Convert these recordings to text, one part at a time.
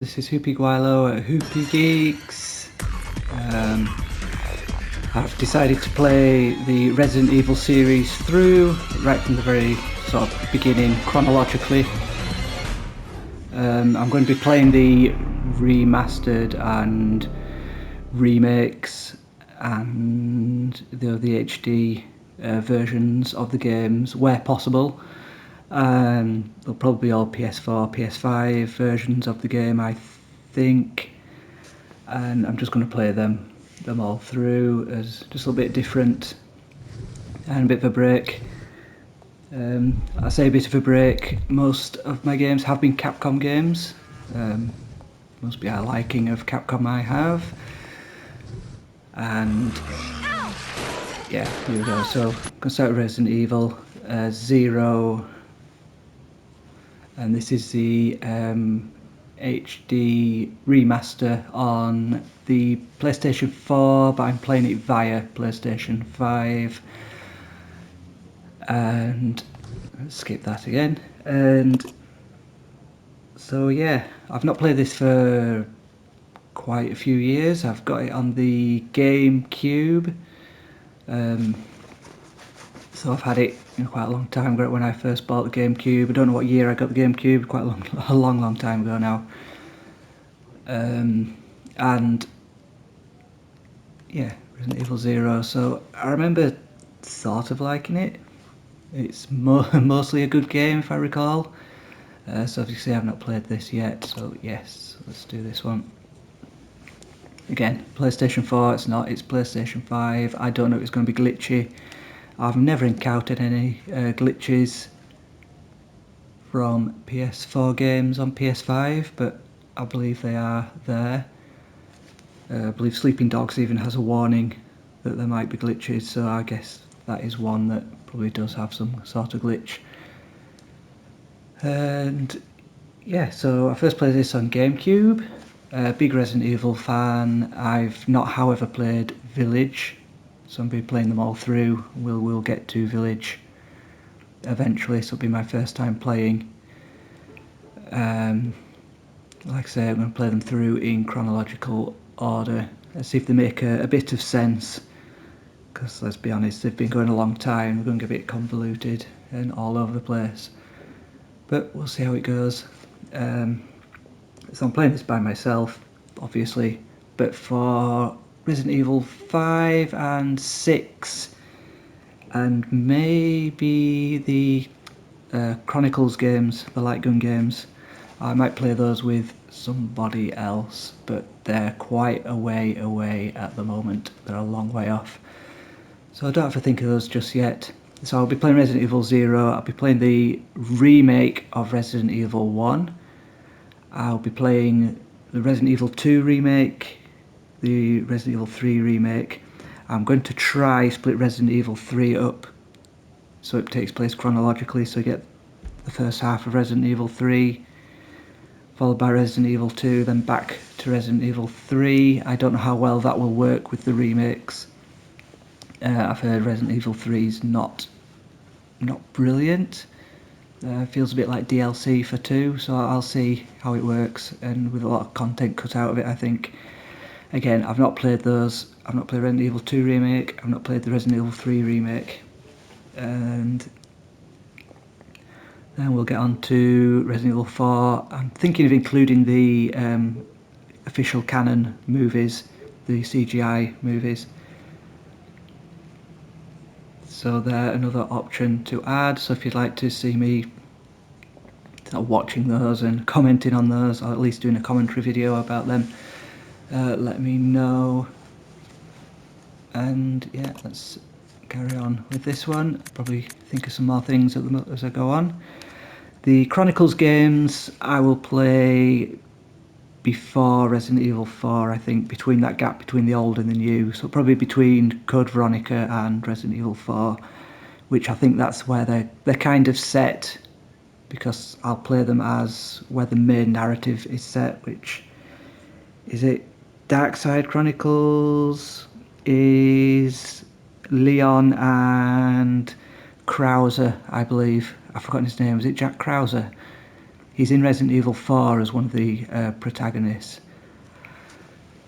This is Hoopy Guilo at Hoopy Geeks. I've decided to play the Resident Evil series through, right from the very sort of beginning, chronologically. I'm going to be playing the remastered and remakes and the HD versions of the games where possible. They'll probably be all PS4, PS5 versions of the game, I think, and I'm just going to play them all through as just a little bit different and a bit of a break. I say a bit of a break. Most of my games have been Capcom games. Must be a liking of Capcom I have, and yeah, here we go. So I'm going to start with Resident Evil 0. And this is the HD remaster on the PlayStation 4, but I'm playing it via PlayStation 5. And let's skip that again. And so yeah, I've not played this for quite a few years. I've got it on the GameCube. So I've had it quite a long time ago when I first bought the GameCube. I don't know what year I got the GameCube, quite a long time ago now. And yeah, Resident Evil 0. So I remember sort of liking it. It's mostly a good game if I recall. So obviously I've not played this yet, so yes, let's do this one. Again, PlayStation 4, it's PlayStation 5. I don't know if it's going to be glitchy. I've never encountered any glitches from PS4 games on PS5, but I believe they are there. I believe Sleeping Dogs even has a warning that there might be glitches, so I guess that is one that probably does have some sort of glitch. And yeah, so I first played this on GameCube. Big Resident Evil fan. I've not, however, played Village, so I'm going to be playing them all through. We'll get to Village eventually, so it'll be my first time playing. Like I say, I'm going to play them through in chronological order. Let's see if they make a bit of sense, because let's be honest, they've been going a long time. They're going to get a bit convoluted and all over the place, but we'll see how it goes. So I'm playing this by myself, obviously, but for Resident Evil 5 and 6 and maybe the Chronicles games, the light gun games, I might play those with somebody else, but they're quite a way away at the moment. They're a long way off, so I don't have to think of those just yet. So I'll be playing Resident Evil 0, I'll be playing the remake of Resident Evil 1, I'll be playing the Resident Evil 2 remake, the Resident Evil 3 remake. I'm going to try split Resident Evil 3 up so it takes place chronologically, so you get the first half of Resident Evil 3, followed by Resident Evil 2, then back to Resident Evil 3. I don't know how well that will work with the remakes. I've heard Resident Evil 3 is not brilliant. Feels a bit like DLC for 2, so I'll see how it works, and with a lot of content cut out of it, I think. Again, I've not played those. I've not played Resident Evil 2 remake, I've not played the Resident Evil 3 remake, and then we'll get on to Resident Evil 4. I'm thinking of including the official canon movies, the CGI movies. So they're another option to add, so if you'd like to see me watching those and commenting on those, or at least doing a commentary video about them, let me know. And yeah, let's carry on with this one. Probably think of some more things as I go on. The Chronicles games I will play before Resident Evil 4, I think, between that gap between the old and the new, so probably between Code Veronica and Resident Evil 4, which I think that's where they're kind of set, because I'll play them as where the main narrative is set, which is it Dark Side Chronicles is Leon and Krauser, I believe. I've forgotten his name. Is it Jack Krauser? He's in Resident Evil 4 as one of the protagonists,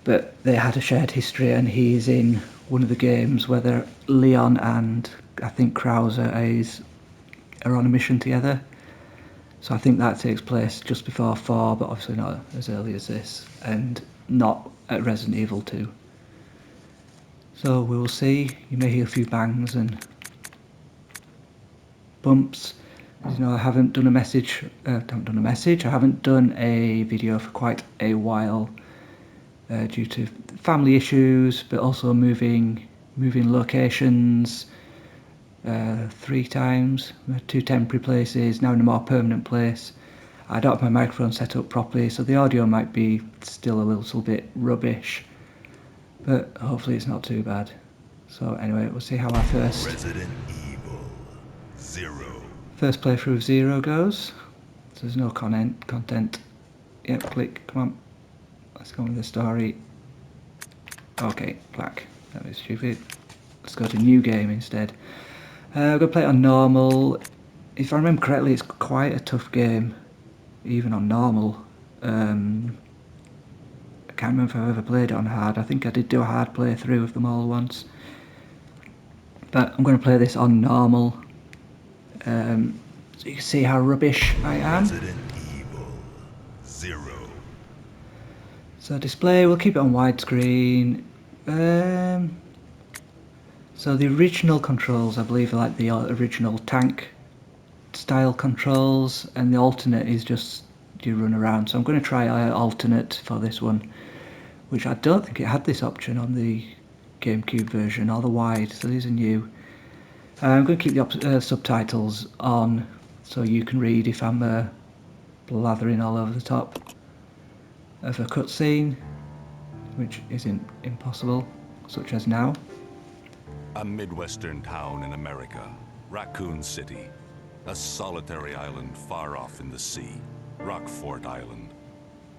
but they had a shared history, and he's in one of the games where Leon and I think Krauser are on a mission together. So I think that takes place just before 4, but obviously not as early as this, and not at Resident Evil 2. So we will see. You may hear a few bangs and bumps. As you know, I haven't done a message. I haven't done a video for quite a while due to family issues, but also moving locations 3 times, 2 temporary places, now in a more permanent place. I don't have my microphone set up properly, so the audio might be still a little bit rubbish, but hopefully it's not too bad. So anyway, we'll see how our first playthrough of Zero goes. So there's no content. Yep, click, come on. Let's go with the story. Okay, black. That was stupid. Let's go to new game instead. I'm going to play it on normal. If I remember correctly, it's quite a tough game, even on normal. I can't remember if I've ever played it on hard. I think I did do a hard playthrough of them all once. But I'm going to play this on normal. So you can see how rubbish I am. Resident Evil 0. So display, we'll keep it on widescreen. So the original controls, I believe, are like the original tank style controls, and the alternate is just you run around. So I'm going to try alternate for this one, which I don't think it had this option on the GameCube version or the wide, so these are new. I'm going to keep the subtitles on so you can read if I'm blathering all over the top of a cutscene, which isn't impossible, such as now. A Midwestern town in America, Raccoon City. A solitary island far off in the sea, Rockfort Island.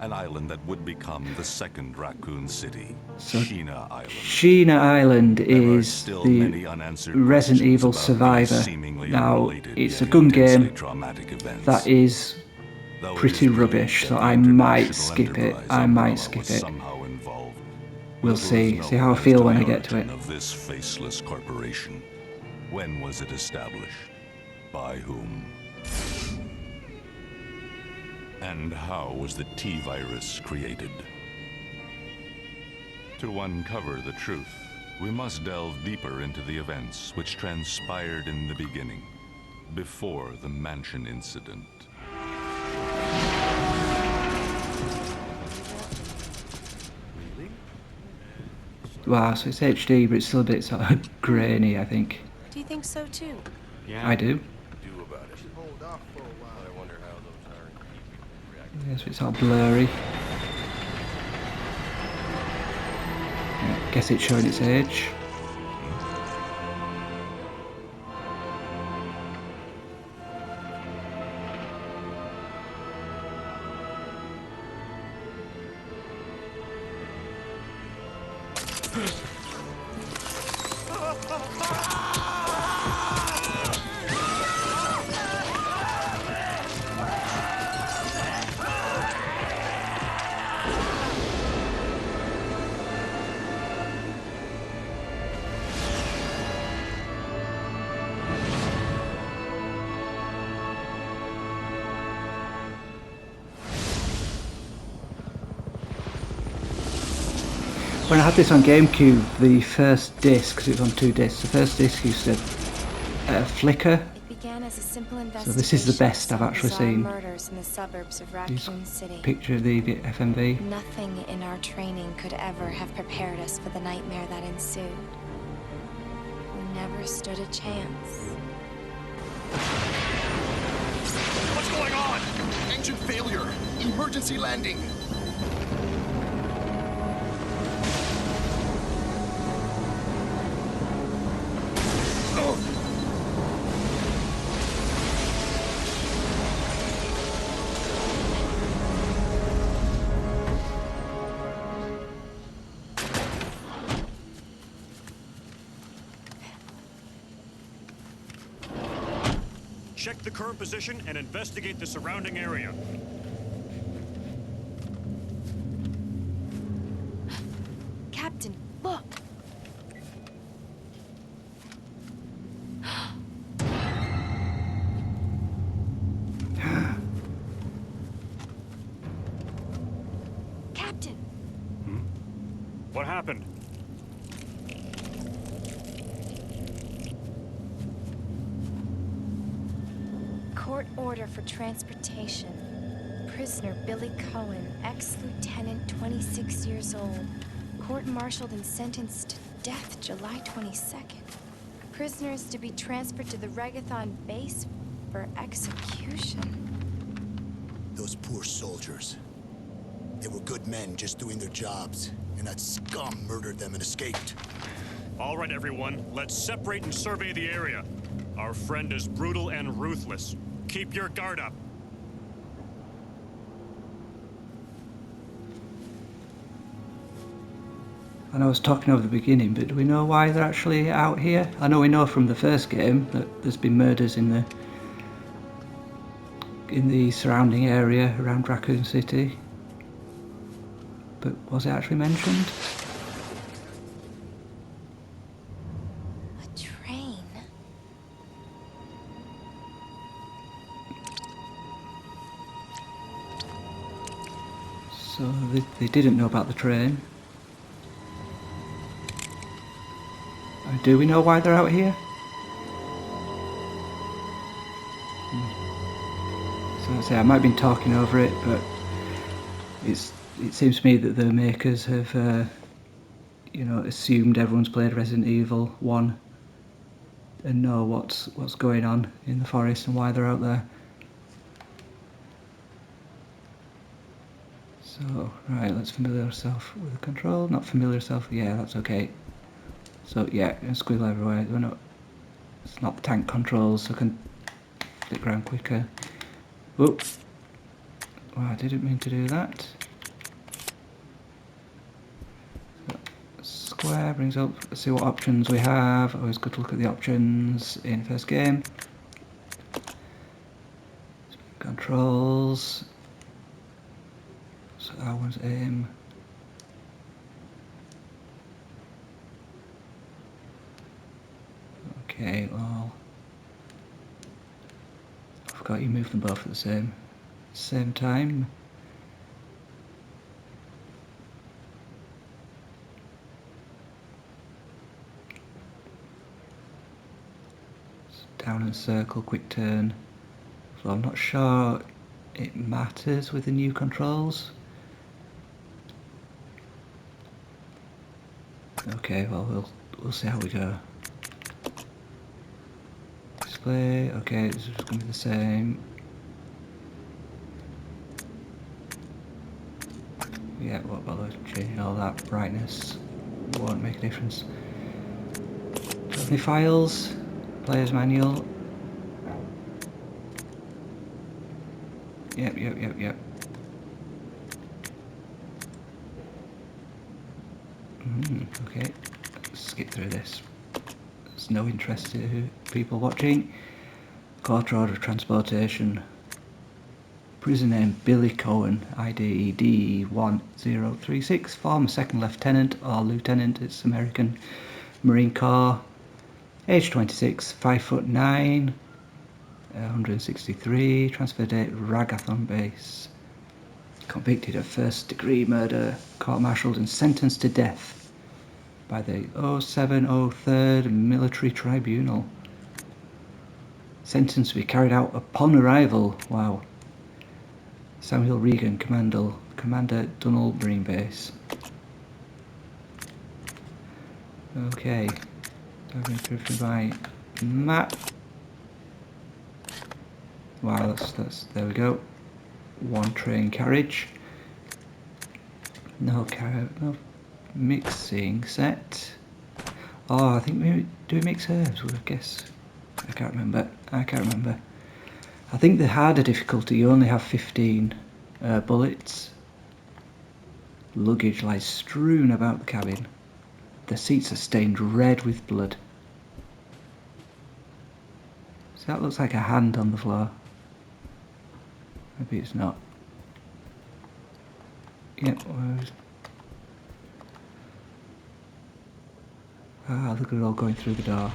An island that would become the second Raccoon City, So, Sheena Island. Sheena Island is the Resident Evil Survivor. Now, it's a gun game that is pretty rubbish, so I might skip it. We'll see how I feel when I get to it. Of this faceless corporation. When was it established? By whom? And how was the T-virus created? To uncover the truth, we must delve deeper into the events which transpired in the beginning, before the mansion incident. Wow, so it's HD, but it's still a bit sort of grainy, I think. Do you think so too? Yeah, I do. About it. Hold off for a while. I wonder how those are reacting. Yeah, so it's all blurry. Yeah, guess it's showing its age. When I had this on GameCube, the first disc, because it was on 2 discs, the first disc used to flicker. It began as a simple So this is the best I've actually seen. Murders in the suburbs of Raccoon City. Picture of the FMV. Nothing in our training could ever have prepared us for the nightmare that ensued. We never stood a chance. What's going on? Engine failure. Emergency landing. Check the current position and investigate the surrounding area. Captain, look! Captain! What happened? Court order for transportation. Prisoner Billy Cohen, ex-lieutenant, 26 years old. Court-martialed and sentenced to death July 22nd. Prisoner is to be transferred to the Regathon base for execution. Those poor soldiers. They were good men just doing their jobs, and that scum murdered them and escaped. All right, everyone, let's separate and survey the area. Our friend is brutal and ruthless. Keep your guard up. I know I was talking over the beginning, but do we know why they're actually out here? I know we know from the first game that there's been murders in the surrounding area around Raccoon City. But was it actually mentioned? A train? So they didn't know about the train. Do we know why they're out here? So I say I might have been talking over it, but it seems to me that the makers have, assumed everyone's played Resident Evil 1 and know what's going on in the forest and why they're out there. So right, let's familiar ourselves with the control. Not familiar ourselves. Yeah, that's okay. So yeah, squiggle everywhere. It's not tank controls, so I can flick around quicker. Oh, well, I didn't mean to do that. So, square brings up. Let's see what options we have. Always good to look at the options in first game. Controls. So that one's aim. Okay, well, I forgot you moved them both at the same time. Down and circle, quick turn. So I'm not sure it matters with the new controls. Okay, well we'll see how we go. Display, okay, this is going to be the same. Yeah, what bother changing all that brightness? Won't make a difference. Do you have any files? Player's manual. Yep. Okay, let's skip through this. There's no interest to people watching. Court order of transportation. Prisoner named Billy Cohen, ID D1036, former second lieutenant or lieutenant, it's American Marine Corps. Age 26, 5'9", 163, transfer date Ragathon base. Convicted of first degree murder, court-martialed and sentenced to death by the 0703rd Military Tribunal. Sentence to be carried out upon arrival. Wow. Samuel Regan, Commander Dunell Marine Base. Okay. Diving through my map. Wow, that's there we go. One train carriage. No mixing set. Oh, I think maybe do we mix herbs? Well, I guess I can't remember. I think the harder difficulty you only have 15 bullets. Luggage lies strewn about the cabin. The seats are stained red with blood. So that looks like a hand on the floor. Maybe it's not. Yep. Ah, look at it all going through the door.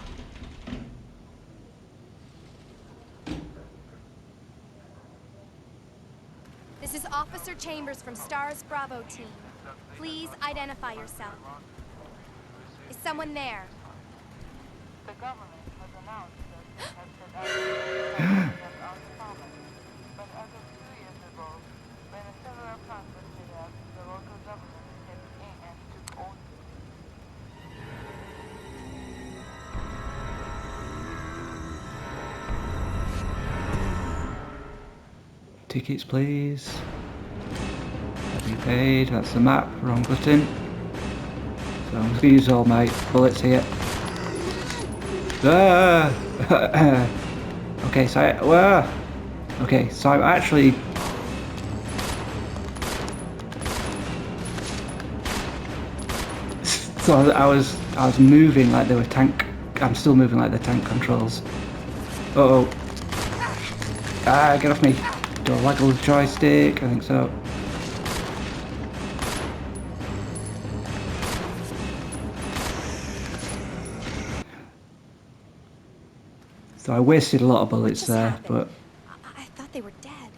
This is Officer Chambers from STARS Bravo team. Please identify yourself. Is someone there? The government has announced that they have set out that uncommon. But as of 2 years ago, when a similar plan was set up, the local government stepped in and took over. Tickets, please. Have you paid? That's the map. Wrong button. So I'm just going to use all my bullets here. Ah! Okay, so okay, so I'm actually so I was moving like they were tank. I'm still moving like the tank controls. Uh oh! Ah! Get off me! Do I waggle the joystick? I think so. So I wasted a lot of bullets there, but I thought they were dead.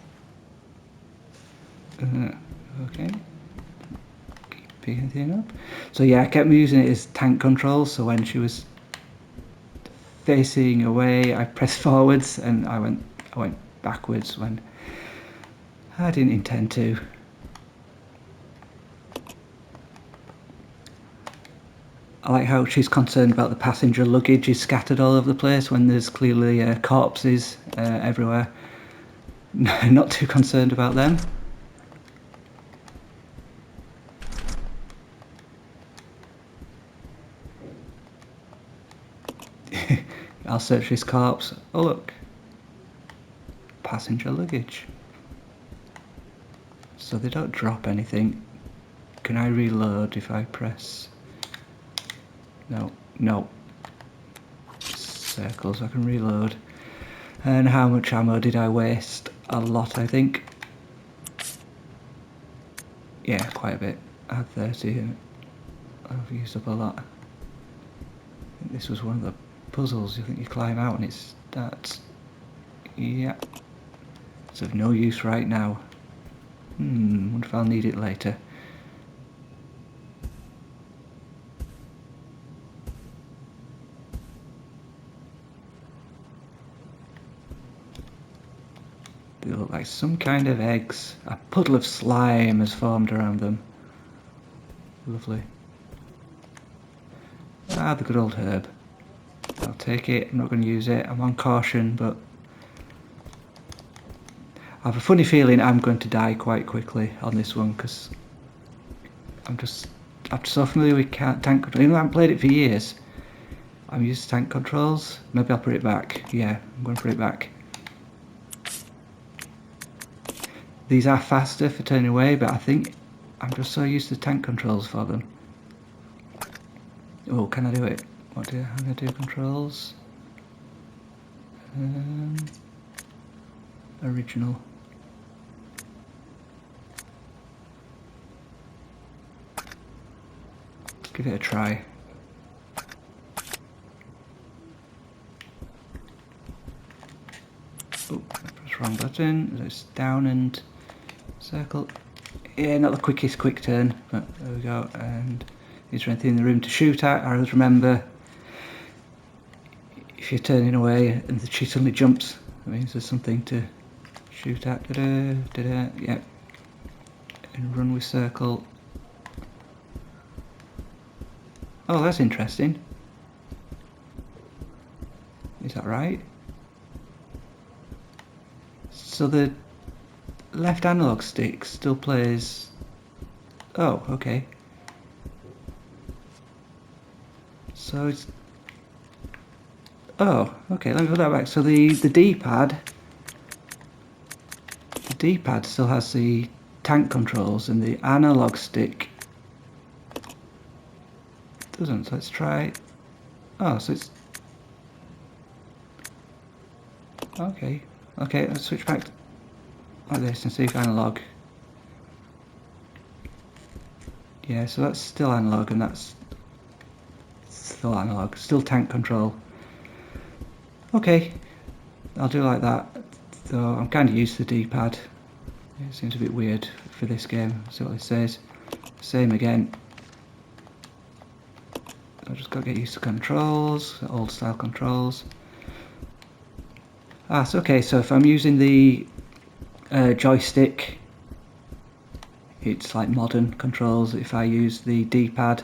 okay. Keep picking anything up. So yeah, I kept using it as tank controls. So when she was facing away, I pressed forwards, and I went backwards when I didn't intend to. I like how she's concerned about the passenger luggage is scattered all over the place when there's clearly corpses everywhere. Not too concerned about them. I'll search this corpse. Oh look, passenger luggage. So they don't drop anything. Can I reload if I press? No. Circles, I can reload. And how much ammo did I waste? A lot, I think. Yeah, quite a bit. I had 30 and I've used up a lot. I think this was one of the puzzles. You think you climb out and it starts. Yeah. It's of no use right now. Wonder if I'll need it later. They look like some kind of eggs. A puddle of slime has formed around them. Lovely. Ah, the good old herb. I'll take it. I'm not going to use it. I'm on caution, but I have a funny feeling I'm going to die quite quickly on this one because I'm so familiar with tank controls. Even though I haven't played it for years, I'm used to tank controls. Maybe I'll put it back. Yeah, I'm going to put it back. These are faster for turning away, but I think I'm just so used to tank controls for them. Oh, can I do it? How do I do controls? Original. Give it a try. Oh, I pressed wrong button. It's down and circle. Yeah, not the quickest quick turn, but there we go. And is there anything in the room to shoot at? I always remember if you're turning away and she suddenly jumps, that means there's something to shoot at. Yeah. And run with circle. Oh, that's interesting. Is that right? So the left analog stick still plays. Oh, okay. So it's. Oh, okay. Let me put that back. So the D-pad still has the tank controls, and the analog stick doesn't. So let's try. Oh, so it's. Okay. Okay, let's switch back like this and see if analog. Yeah, so that's still analog and that's still analog. Still tank control. Okay, I'll do like that. So I'm kind of used to the D-pad. It seems a bit weird for this game. See what it says. Same again. I just got to get used to controls, old style controls. So okay, so if I'm using the joystick, it's like modern controls. If I use the D-pad,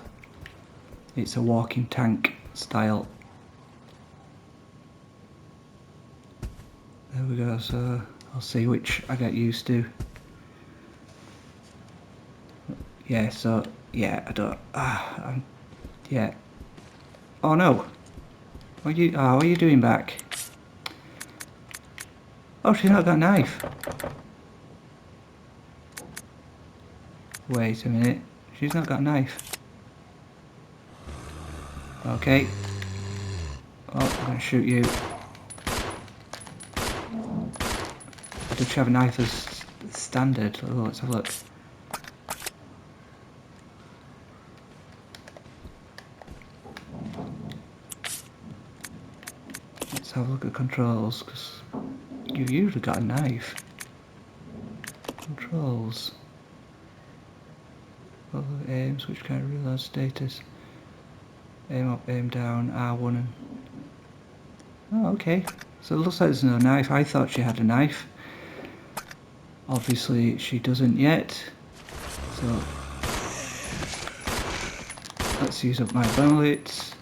it's a walking tank style. There we go, so I'll see which I get used to. Yeah, so, yeah, I don't, yeah. Oh no! What are you doing back? Oh, she's not got a knife. Wait a minute, she's not got a knife. Okay. Oh, I'm gonna shoot you. Does she have a knife as standard? Oh, let's have a look. Let's have a look at controls, because you've usually got a knife. Controls. Aim, switch kind of reload status. Aim up, aim down, R1 and... Oh, okay. So it looks like there's no knife. I thought she had a knife. Obviously she doesn't yet. So let's use up my bullets.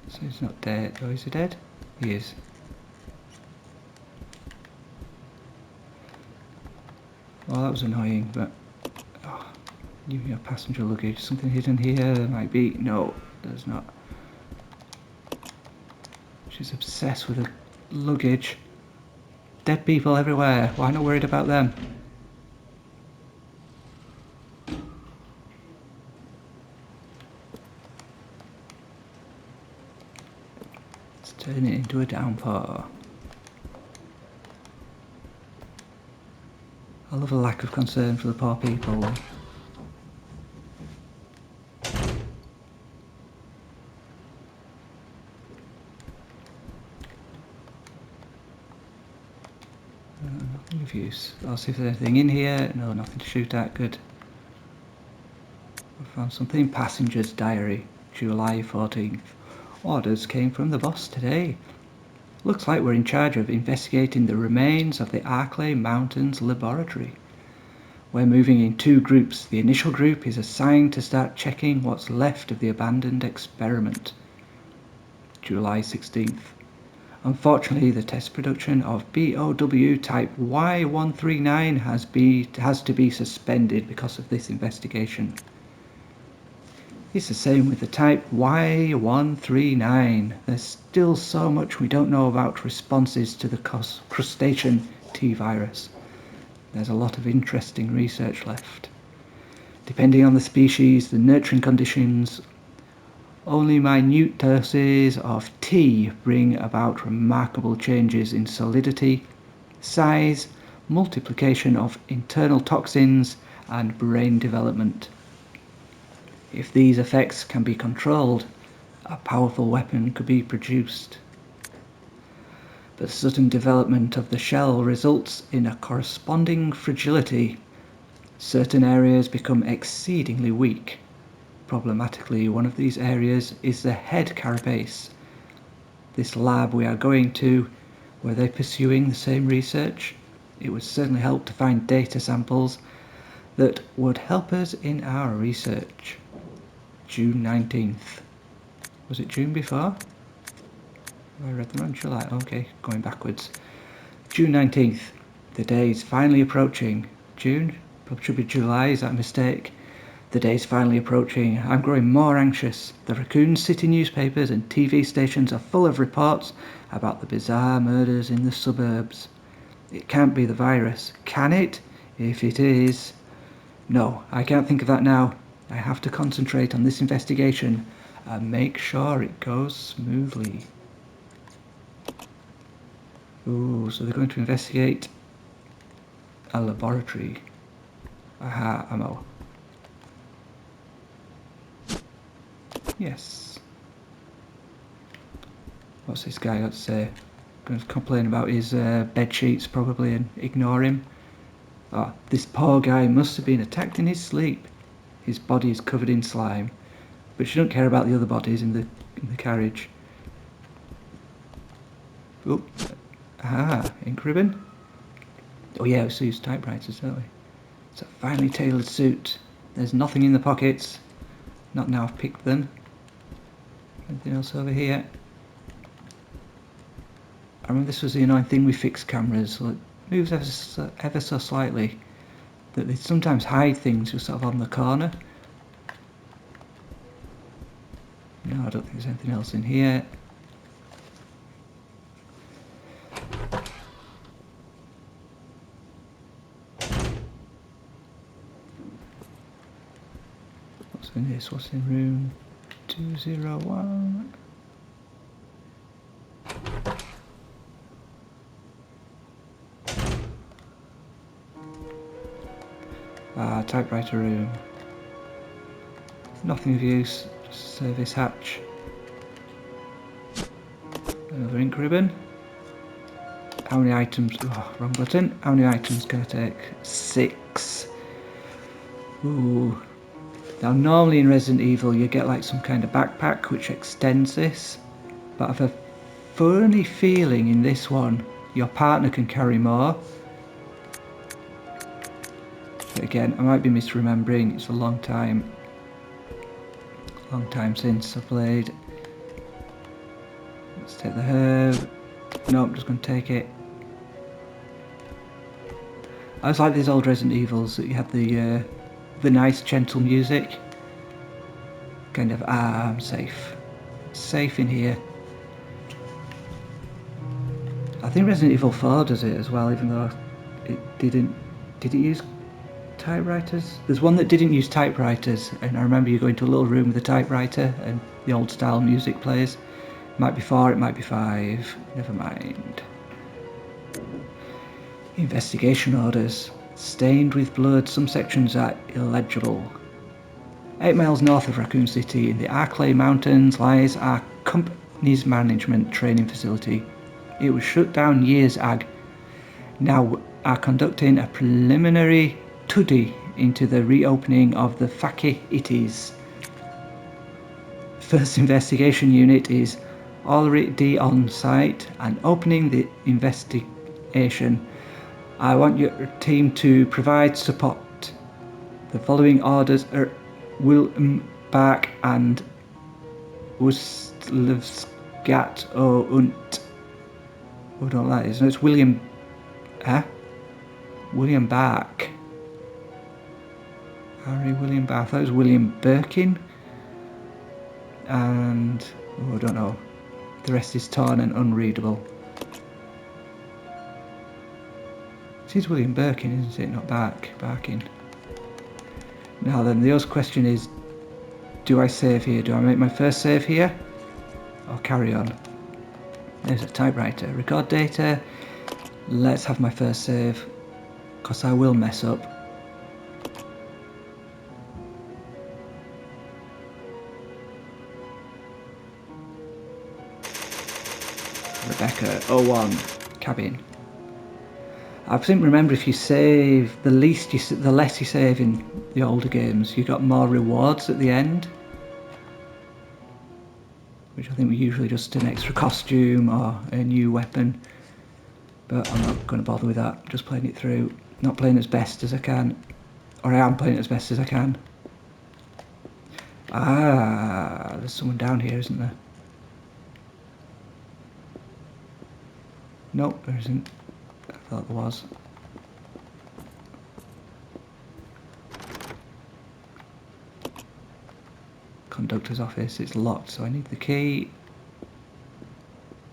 So he's not dead. Oh, is he dead? He is. Well, that was annoying, but... Oh, your passenger luggage. Something hidden here? There might be. No, there's not. She's obsessed with her luggage. Dead people everywhere. Why not worried about them? Let's turn it into a downpour. I love a lack of concern for the poor people. Nothing of use. I'll see if there's anything in here. No, nothing to shoot at. Good. I found something. Passenger's diary, July 14th. Orders came from the boss today. Looks like we're in charge of investigating the remains of the Arklay Mountains laboratory. We're moving in 2 groups. The initial group is assigned to start checking what's left of the abandoned experiment. July 16th. Unfortunately, the test production of BOW type Y139 has to be suspended because of this investigation. It's the same with the type Y139. There's still so much we don't know about responses to the crustacean T-virus. There's a lot of interesting research left. Depending on the species, the nurturing conditions, only minute doses of T bring about remarkable changes in solidity, size, multiplication of internal toxins, and brain development. If these effects can be controlled, a powerful weapon could be produced. But sudden development of the shell results in a corresponding fragility. Certain areas become exceedingly weak. Problematically, one of these areas is the head carapace. This lab we are going to, were they pursuing the same research? It would certainly help to find data samples that would help us in our research. June 19th. Was it June before? I read them on July. Okay, going backwards. June 19th. The day is finally approaching. June? Probably should be July, is that a mistake? The day is finally approaching. I'm growing more anxious. The Raccoon City newspapers and TV stations are full of reports about the bizarre murders in the suburbs. It can't be the virus, can it? If it is... No, I can't think of that now. I have to concentrate on this investigation and make sure it goes smoothly. Ooh, so they're going to investigate a laboratory. Aha, ammo. Yes. What's this guy got to say? Going to complain about his bed sheets probably and ignore him. Oh, this poor guy must have been attacked in his sleep. His body is covered in slime. But she don't care about the other bodies in the carriage. Oh, aha, ink ribbon. Oh yeah, we use typewriters, don't we? It's a finely tailored suit. There's nothing in the pockets. Not now I've picked them. Anything else over here? I remember this was the annoying thing with fixed cameras. So it moves ever so slightly. That they sometimes hide things just sort of on the corner. No, I don't think there's anything else in here. What's in this? What's in room 201? Ah, typewriter room. Nothing of use. Just service hatch. Another ink ribbon. How many items? Oh, wrong button. How many items can I take? 6. Ooh. Now normally in Resident Evil you get like some kind of backpack which extends this. But I've a funny feeling in this one your partner can carry more. But again, I might be misremembering. It's a long time since I played. Let's take the herb. No, I'm just going to take it. I was like these old Resident Evils that you had the nice gentle music. Kind of, I'm safe. Safe in here. I think Resident Evil 4 does it as well, even though it didn't. Did it use typewriters? There's one that didn't use typewriters, and I remember you go into a little room with a typewriter and the old style music plays. It might be 4, it might be 5. Never mind. Investigation orders. Stained with blood, some sections are illegible. 8 miles north of Raccoon City, in the Arklay Mountains, lies our company's management training facility. It was shut down years ago. Now are conducting a preliminary study into the reopening of the facilities. First investigation unit is already on site and opening the investigation. I want your team to provide support. The following orders are Wilmberg and Wuslevsgat und. I don't like this. No, it's William. William Bark. Harry William Bark. I thought it was William Birkin. And I don't know. The rest is torn and unreadable. It is William Birkin, isn't it? Not Barkin. Now then, the other question is, do I save here? Do I make my first save here? Or carry on? There's a typewriter. Record data. Let's have my first save. Because I will mess up. Rebecca, 01, cabin. I think remember if you save, the less you save in the older games, you got more rewards at the end. Which I think were usually just an extra costume or a new weapon. But I'm not going to bother with that, I'm just playing it through. Not playing as best as I can. Or I am playing it as best as I can. Ah, there's someone down here, isn't there? Nope, there isn't. I thought there was. Conductor's office, it's locked, so I need the key.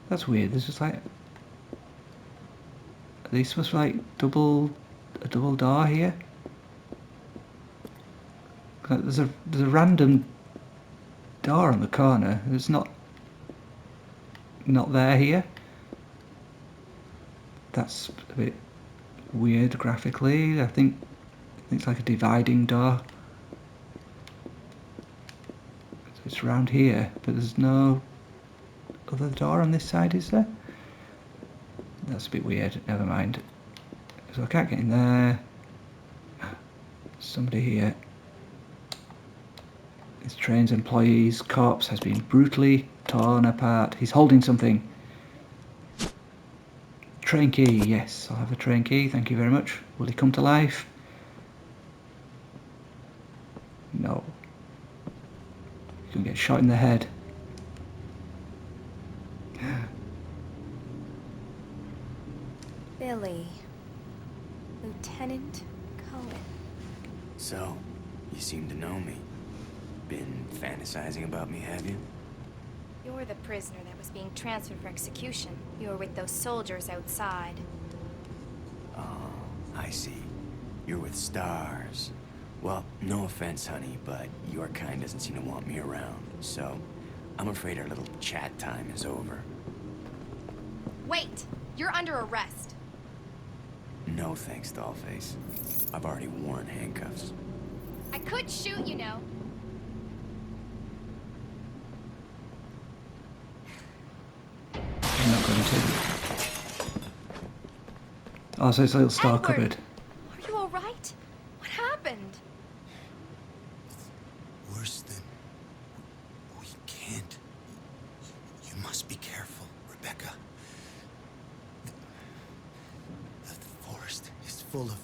That's weird, there's just like... Are these supposed to be like a double door here? There's a random door on the corner. It's not there here. That's a bit weird graphically. I think it's like a dividing door. It's around here, but there's no other door on this side, is there? That's a bit weird. Never mind. So I can't get in there. Somebody here. This train's employee's corpse has been brutally torn apart. He's holding something. Train key, yes, I'll have a train key, thank you very much. Will he come to life? No. He's gonna get shot in the head. Billy. Lieutenant Cohen. So, you seem to know me. Been fantasizing about me, have you? You're the prisoner that was being transferred for execution. You were with those soldiers outside. Oh, I see. You're with stars. Well, no offense, honey, but your kind doesn't seem to want me around. So, I'm afraid our little chat time is over. Wait! You're under arrest. No thanks, Dollface. I've already worn handcuffs. I could shoot, you know. I'm not going to. Oh, so it's a little star Edward! cupboard. Are you alright? What happened? Worse than... We can't. You must be careful, Rebecca. The forest is full of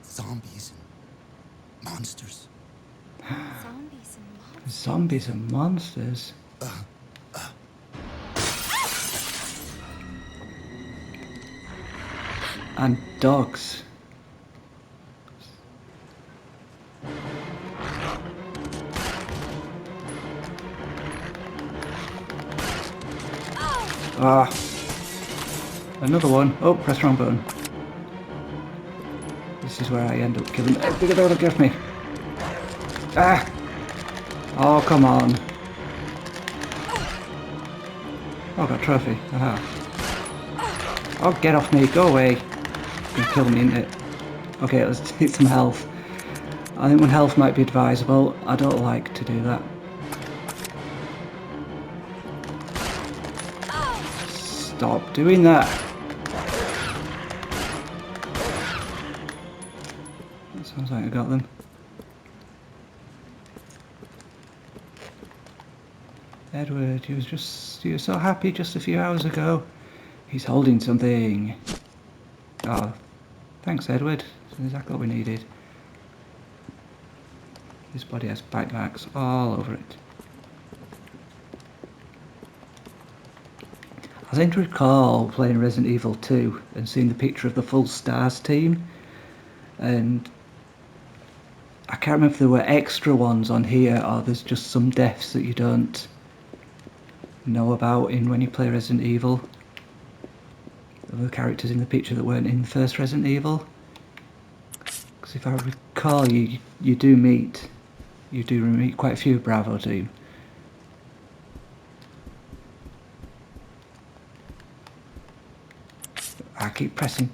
zombies and monsters. Zombies and monsters. Zombies and monsters. And dogs. Ah. Another one. Oh, press wrong button. This is where I end up killing. Bigger door, give me. Ah. Oh, come on. Oh, I got a trophy. Aha. Oh, get off me. Go away. You're gonna kill me, isn't it? Okay, let's take some health. I think 1 health might be advisable. I don't like to do that. Stop doing that. That sounds like I got them. Edward, you were so happy just a few hours ago. He's holding something. Oh, thanks, Edward. That's exactly what we needed. This body has bite marks all over it. I seem to recall playing Resident Evil 2 and seeing the picture of the full Stars team, and I can't remember if there were extra ones on here or there's just some deaths that you don't know about in when you play Resident Evil. Other characters in the picture that weren't in the first Resident Evil. Because if I recall, you do meet quite a few Bravo team. I keep pressing.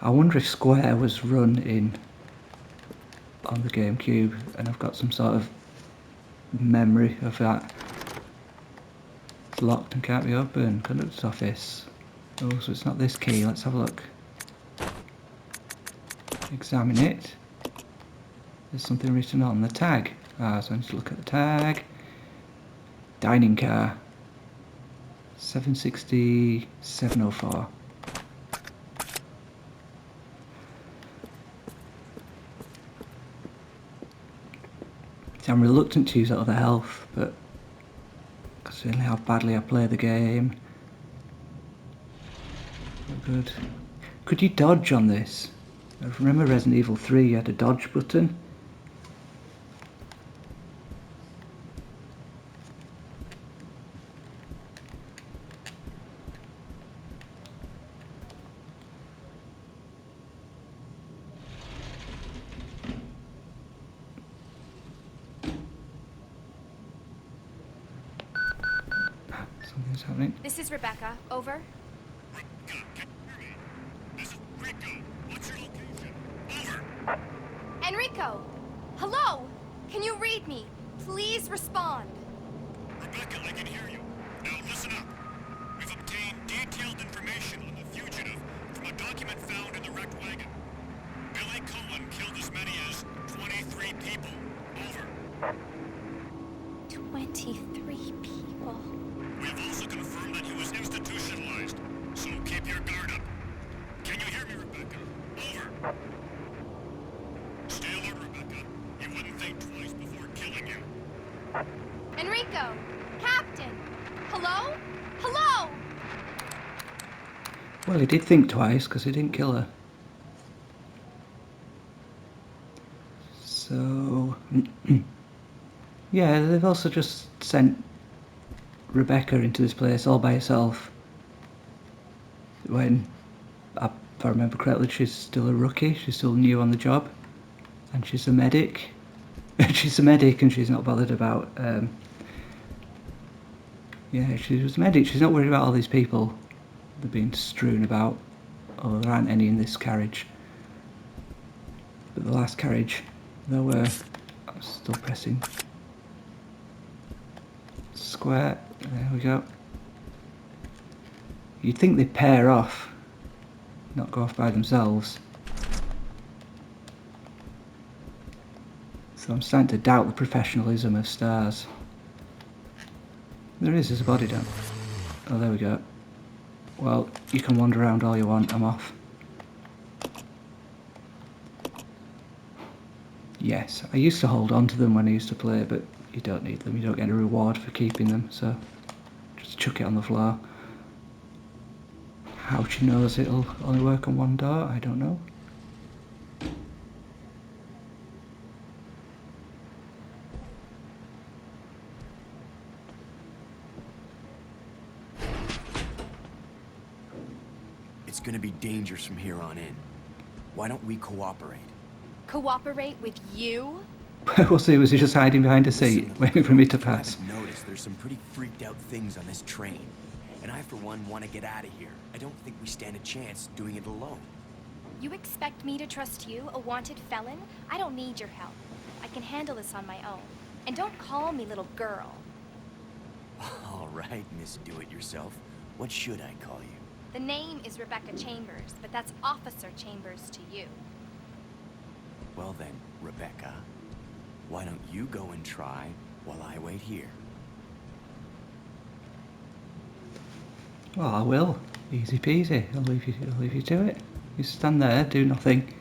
I wonder if Square was run on the GameCube, and I've got some sort of memory of that. It's locked and can't be opened. Conductor's office. Oh, so it's not this key. Let's have a look. Examine it. There's something written on the tag. So I need to look at the tag. Dining car. 760 704. See, I'm reluctant to use that other health, but considering how badly I play the game. Good. Could you dodge on this? I remember Resident Evil 3 you had a dodge button. What's happening? This is Rebecca. Over. Rebecca, can you hear me? This is Rico. What's your location? Over. Enrico! Hello! Can you read me? Please respond. Rebecca, I can hear you. Now listen up. We've obtained detailed information on the fugitive from a document found in the wrecked wagon. Billy Cohen killed as many as 23 people. Over. 23 people. We have also confirmed that he was institutionalized, so keep your guard up. Can you hear me, Rebecca? Over. Stay alert, Rebecca. He wouldn't think twice before killing you. Enrico! Captain! Hello? Hello! Well, he did think twice because he didn't kill her. So, yeah, they've also just sent Rebecca into this place all by herself. When, if I remember correctly, she's still a rookie. She's still new on the job, and she's a medic. She's a medic, and she's not bothered about. Yeah, she was a medic. She's not worried about all these people that are being strewn about. Oh, there aren't any in this carriage. But the last carriage, there were. I'm still pressing square. There we go. You'd think they'd pair off, not go off by themselves. So I'm starting to doubt the professionalism of Stars. There's a body down. Oh, there we go. Well, you can wander around all you want, I'm off. Yes, I used to hold on to them when I used to play, but you don't need them. You don't get a reward for keeping them, so just chuck it on the floor. How she knows it'll only work on one door, I don't know. It's gonna be dangerous from here on in. Why don't we cooperate? Cooperate with you? We'll see, was he just hiding behind a seat, Listen, waiting for me to if you pass? haven't noticed, there's some pretty freaked out things on this train. And I, for one, want to get out of here. I don't think we stand a chance doing it alone. You expect me to trust you, a wanted felon? I don't need your help. I can handle this on my own. And don't call me little girl. All right, Miss Do-It-Yourself. What should I call you? The name is Rebecca Chambers, but that's Officer Chambers to you. Well then, Rebecca, why don't you go and try while I wait here? Well, I will. Easy peasy. I'll leave you to it. You stand there, do nothing.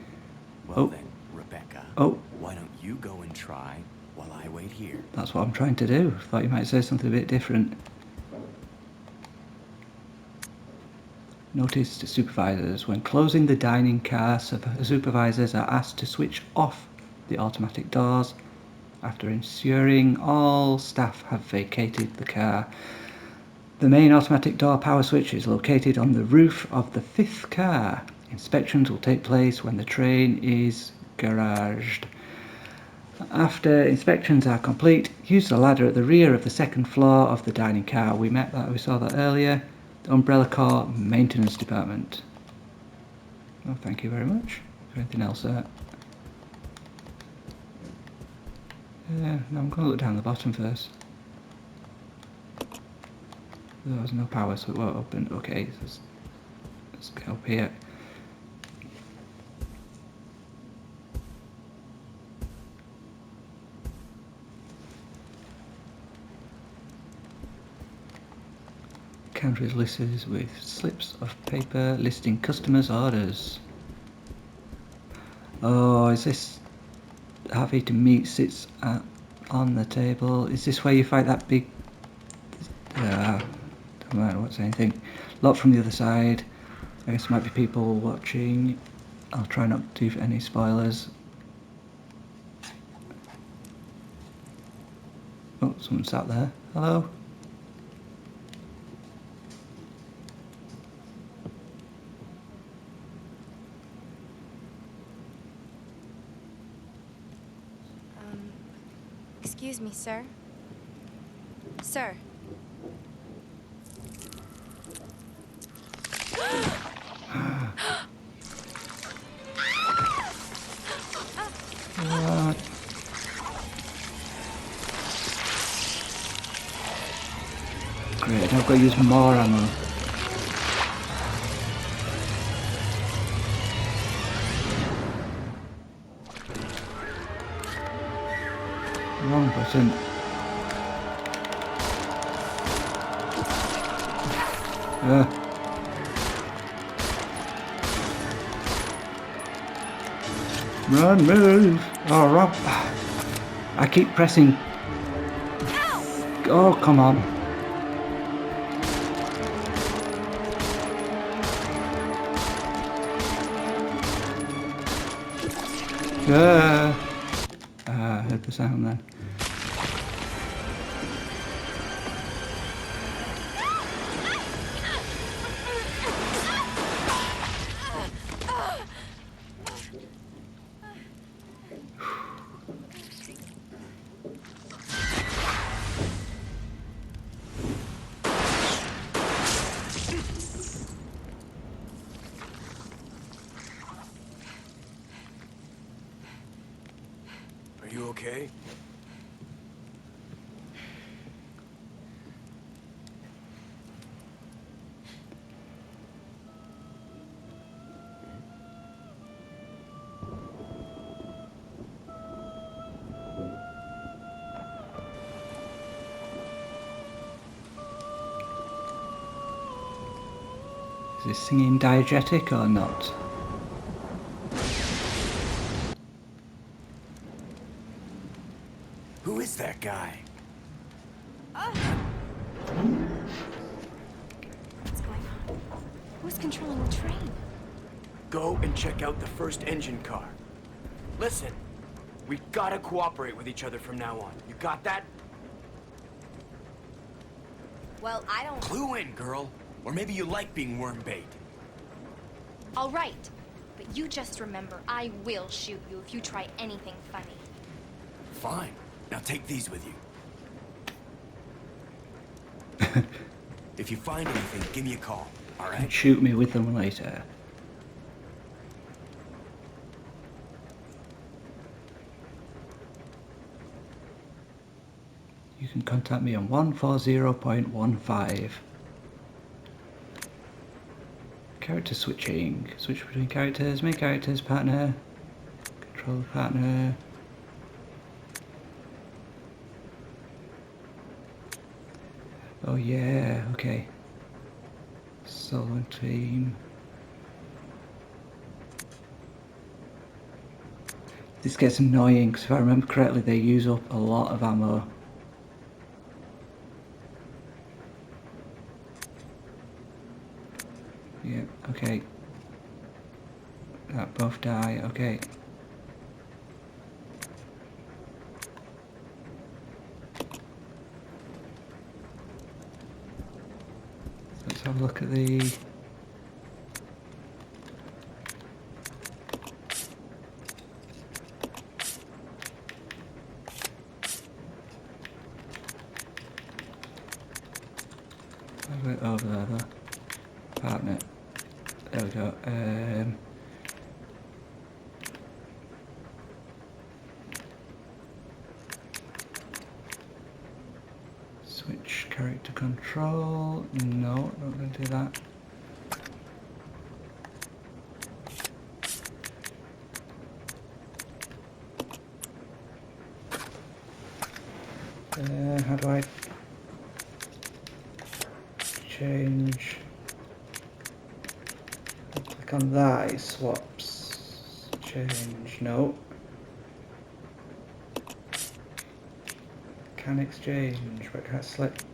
Well Oh. then, Rebecca, Oh, why don't you go and try while I wait here? that's what I'm trying to do. Thought you might say something a bit different. Notice to supervisors, when closing the dining car, supervisors are asked to switch off the automatic doors after ensuring all staff have vacated the car. The main automatic door power switch is located on the roof of the 5th car. Inspections will take place when the train is garaged. After inspections are complete, use the ladder at the rear of the 2nd floor of the dining car. We saw that earlier. The Umbrella Corps Maintenance Department. Oh, thank you very much. Is there anything else there? Yeah, no, I'm going to look down the bottom first. There's no power, so it won't open. Okay, so let's get up here. Counter is listed with slips of paper listing customers' orders. Oh, is this happy to meet sits on the table? Is this where you fight that big... don't matter what's anything. Lot from the other side. I guess there might be people watching. I'll try not to do any spoilers. Oh, someone sat there. Hello? Excuse me, sir. Sir. got to use more ammo. Wrong button. Run, move! Oh, Rob. I keep pressing. Oh, come on. I heard the sound then. Are you okay? Is this singing diegetic or not? Who is that guy? What's going on? Who's controlling the train? Go and check out the first engine car. Listen, we gotta cooperate with each other from now on. You got that? Well, I don't... Clue in, girl. Or maybe you like being worm bait. All right. But you just remember, I will shoot you if you try anything funny. Fine. Now take these with you. If you find anything, give me a call, all right? Shoot me with them later. You can contact me on 140.15. Character switching. Switch between characters, main characters, partner, control partner. Oh yeah, okay. Solo team. This gets annoying because if I remember correctly they use up a lot of ammo. Yeah, okay. That both die, okay. Let's have a look at the... over there though. Partner. There we go. Switch character control. No, not going to do that. How do I change? Click on that, it swaps. Change, no. Can exchange, but can't select.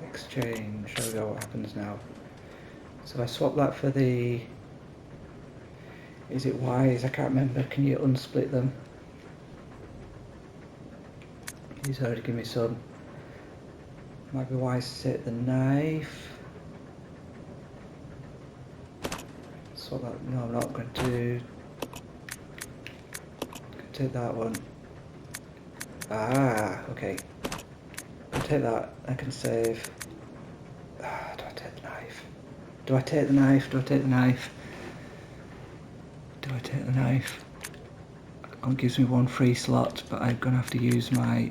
Exchange, there we go, what happens now. So I swap that for the... Is it Y's? I can't remember. Can you unsplit them? He's already given me some. Might be wise to take the knife. Swap that. No, I'm not going to. Take that one. Ah, okay. I'll take that. I can save. Ah, do I take the knife? Do I take the knife? Do I take the knife? Do I take the knife? only gives me one free slot, but I'm gonna have to use my.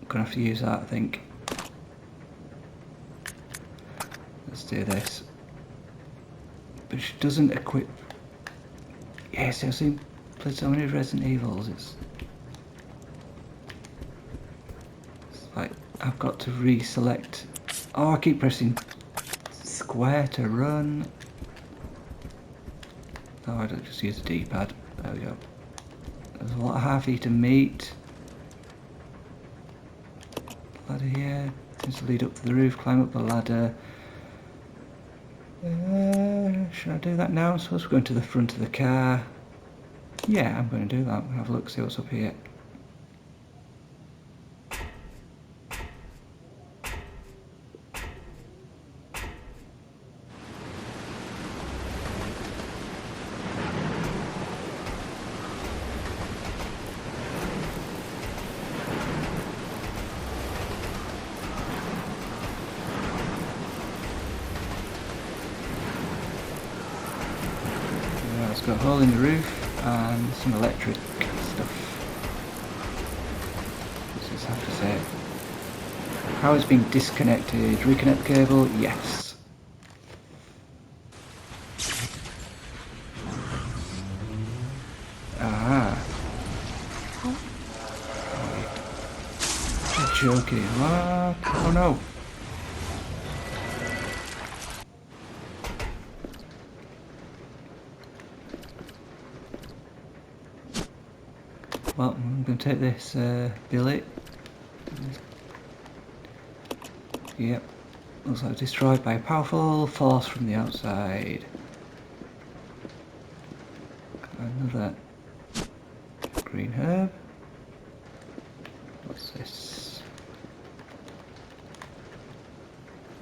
Gonna have to use that, I think. Let's do this. But she doesn't equip. Yes, I've seen played so many Resident Evils. It's like I've got to reselect. Oh, I keep pressing square to run. Oh, I don't just use the D-pad. There we go. There's a lot of half-eaten meat. Ladder here. Seems to lead up to the roof. Climb up the ladder. Should I do that now? I suppose we're going to the front of the car. Yeah, I'm going to do that. I'm going to have a look, see what's up here. It's got a hole in the roof and some electric stuff. What's this have to say? Power's being disconnected. Reconnect the cable? Yes. Ah. You're joking. What? Oh no. Well, I'm going to take this billet. Yep. Looks like destroyed by a powerful force from the outside. Another green herb. What's this?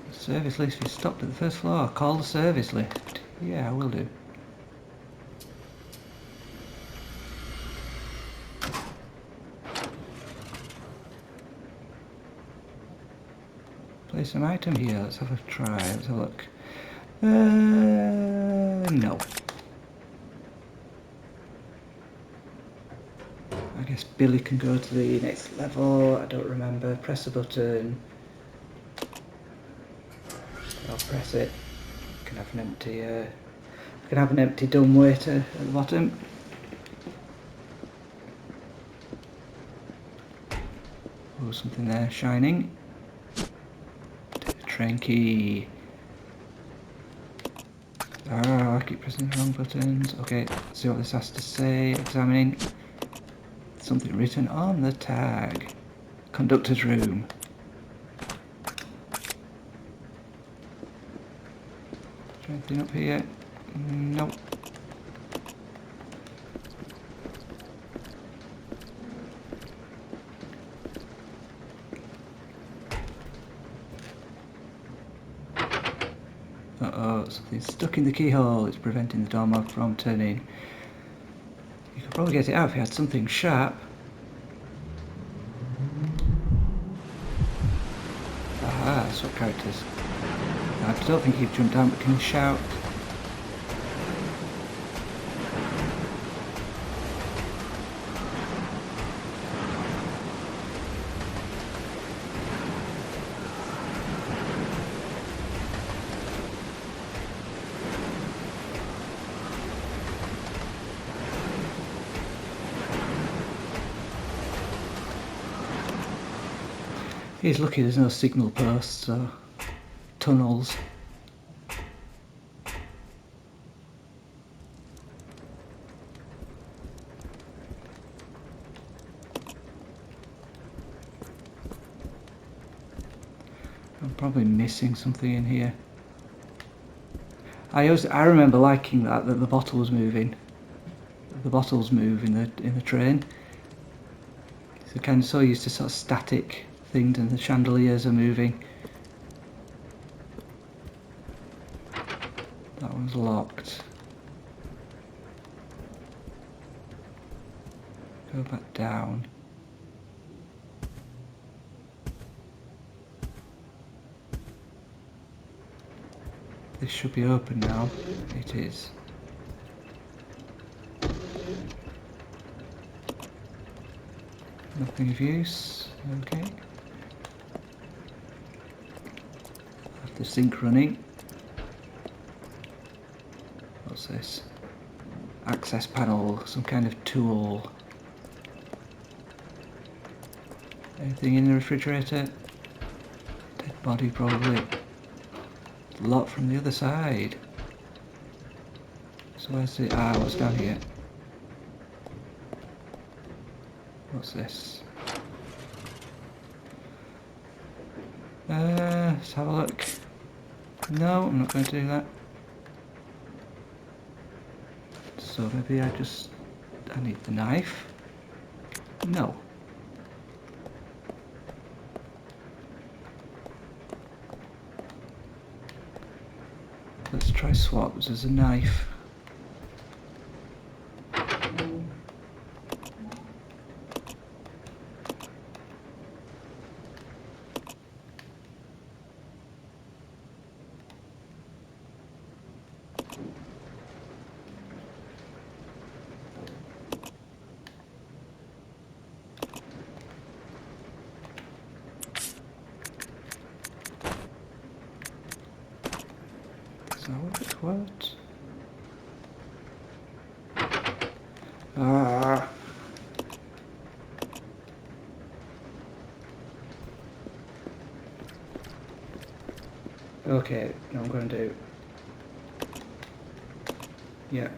The service lift is stopped at the first floor. Call the service lift. Yeah, I will do. Place an item here. Let's have a try. Let's have a look. No. I guess Billy can go to the next level. I don't remember. Press the button. I'll press it. Can have an empty. Can have an empty dumbwaiter at the bottom. Oh, something there shining. Train key. Oh, I keep pressing the wrong buttons. Okay, let's see what this has to say. Examining. Something written on the tag. Conductor's room. Is there anything up here? Nope. Uh-oh, something's stuck in the keyhole. It's preventing the doorknob from turning. You could probably get it out if you had something sharp. Aha, swap characters. I don't think you've jumped down, but can you shout? He's lucky there's no signal posts or tunnels. I'm probably missing something in here. I remember liking that the bottle was moving. The bottles move in the train. So kind of so used to sort of static things, and the chandeliers are moving. That one's locked. Go back down. This should be open now. It is. Nothing of use. Okay. Have the sink running. What's this? Access panel, some kind of tool. Anything in the refrigerator? Dead body probably. A lot from the other side. So where's the... what's down here? What's this? Let's have a look. No, I'm not going to do that. So maybe I need the knife. No. Let's try swaps. There's a knife. So what? Okay, now I'm going to do... Yeah.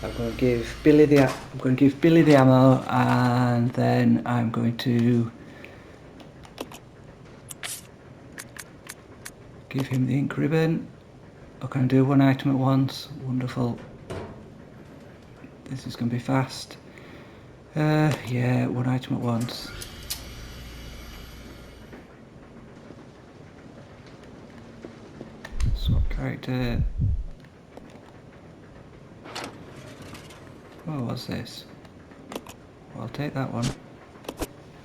I'm going to give Billy the ammo, and then I'm going to give him the ink ribbon. I can do one item at once. Wonderful. This is going to be fast. Yeah, one item at once. Swap character. Oh, what's this? Well, I'll take that one.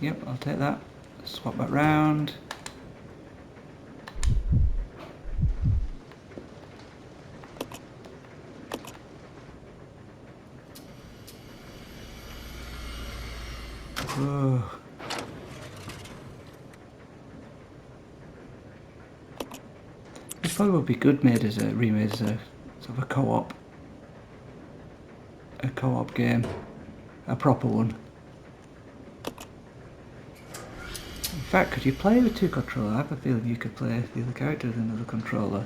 Yep, I'll take that. Swap that round. Oh. This probably would be good remade as a sort of a co-op game, a proper one. In fact, could you play with two controllers? I have a feeling you could play the other character with another controller.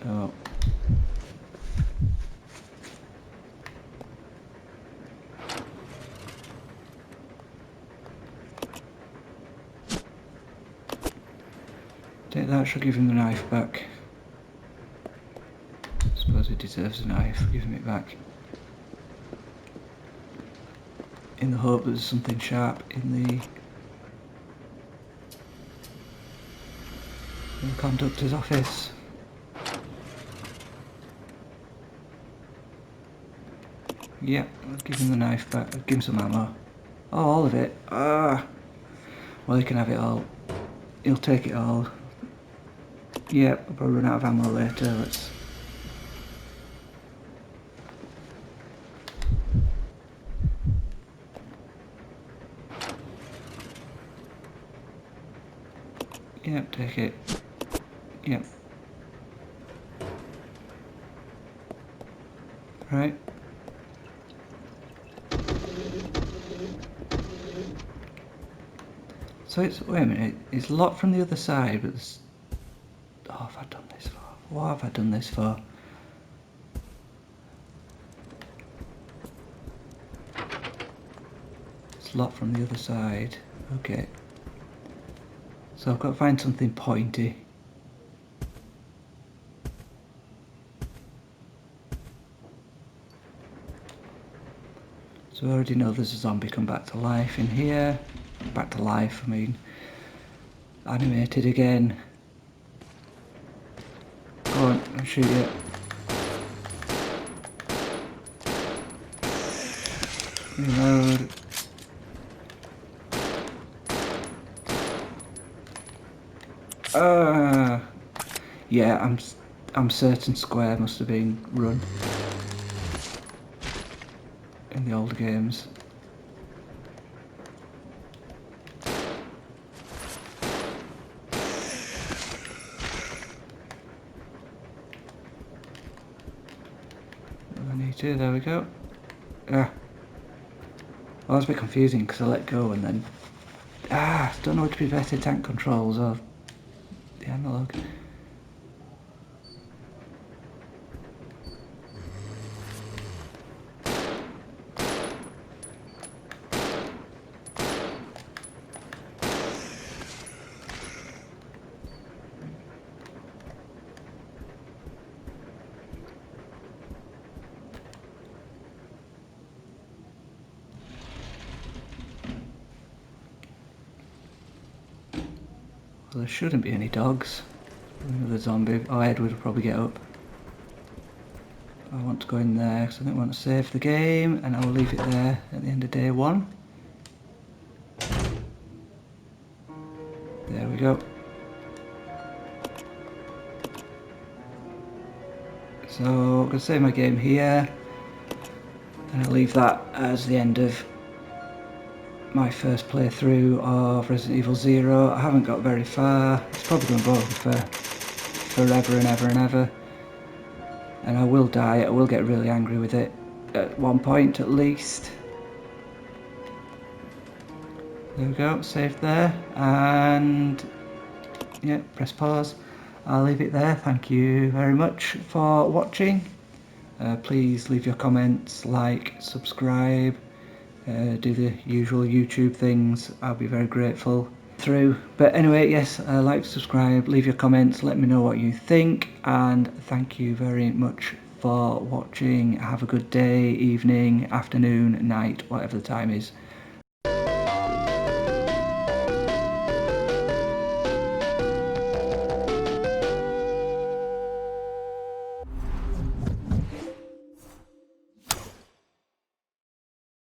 Oh. Take that, she'll give him the knife back. I suppose he deserves a knife, give him it back. In the hope that there's something sharp in the conductor's office. Yep, I'll give him the knife back, I'll give him some ammo. Oh, all of it. Well, he can have it all. He'll take it all. Yep, I'll probably run out of ammo later. Let's... Yep, take it. Yep. Right. So it's, wait a minute, it's locked from the other side, but there's... Oh, have I done this for? What have I done this for? It's locked from the other side. Okay. So I've got to find something pointy. So I already know there's a zombie come back to life in here. Back to life, I mean. Animated again. Go on, I'll shoot you. Reload. Yeah, I'm certain square must have been run. in the older games. I need to, there we go. Well, that's a bit confusing because I let go and then... don't know which to be better, tank controls or the analog. Well, there shouldn't be any dogs. Another zombie. Oh, Edward will probably get up. I want to go in there because I don't want to save the game, and I will leave it there at the end of day 1. There we go. So I'm going to save my game here, and I'll leave that as the end of my first playthrough of Resident Evil 0. I haven't got very far. It's probably going to go on for forever and ever and ever. And I will die. I will get really angry with it at one point at least. There we go, saved there, and yeah, press pause. I'll leave it there. Thank you very much for watching. Please leave your comments, like, subscribe, do the usual YouTube things. I'll be very grateful through. But anyway, yes, like, subscribe, leave your comments, let me know what you think, and thank you very much for watching. Have a good day, evening, afternoon, night, whatever the time is.